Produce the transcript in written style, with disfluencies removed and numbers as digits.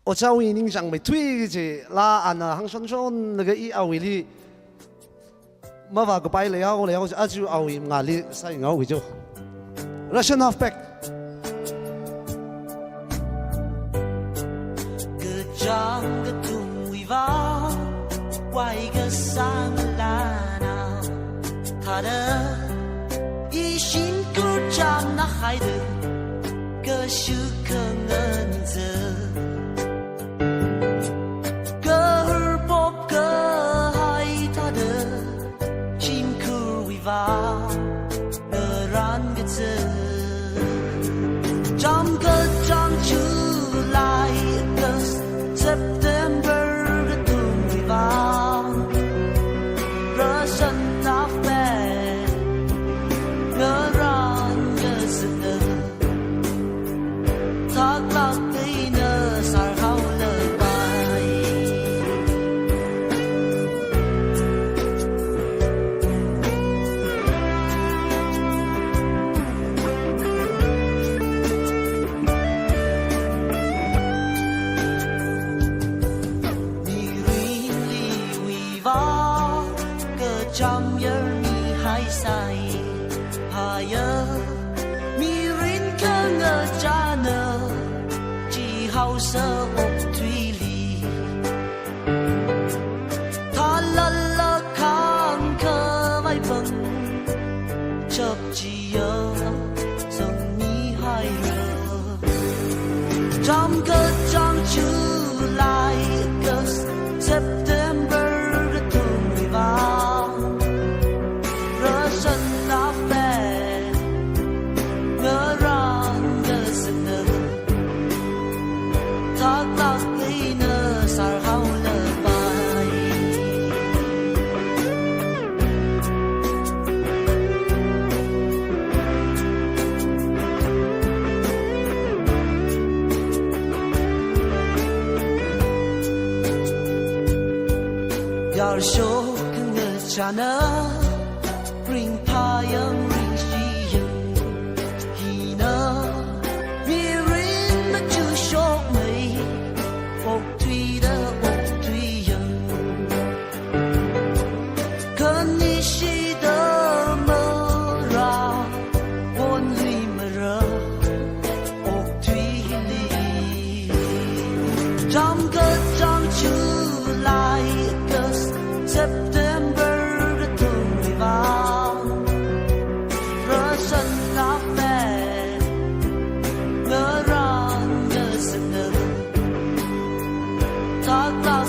我早已经想没推这拉安啊，行顺顺那个一奥维里，没话个摆了，我了就阿就奥维压力晒我为就 ，Ration halfback。Trong cái thùng mùi vó quay cái sang là nào thà đỡ ý xin cứ chăm nó hay được cơ sự không ngân giờ cơ hư bóp cơ hay thà đỡ chim cứ mùi vó ở ran cái giờ trong cơ trong chữ lại cơ September cái tuần mùi vàng rỡ sân tóc bè ngỡ ran ngỡ sự nơ thác lạc cây nơ sải hao lời bài Trong giờ mi hay say haya mi rin cơ ngờ cha nơ chỉ hậu sơ ốc thủy ly tha la la khang cơ vai bâng chập chỉ nhớ dòng mi hay nhớ trong cơ trong chữ lại cơ September cái tuần mùi vàng Yar show kung chana ring payang ring shiyang hina mi rin ma chu show mei ok tui yang kan ni shi da ma ra won lui ma ra ok tui li jam ga jam chu lai September cái tuần mùi vàng rỡ sân tóc bè ngỡ ran ngỡ sự nơ thác tóc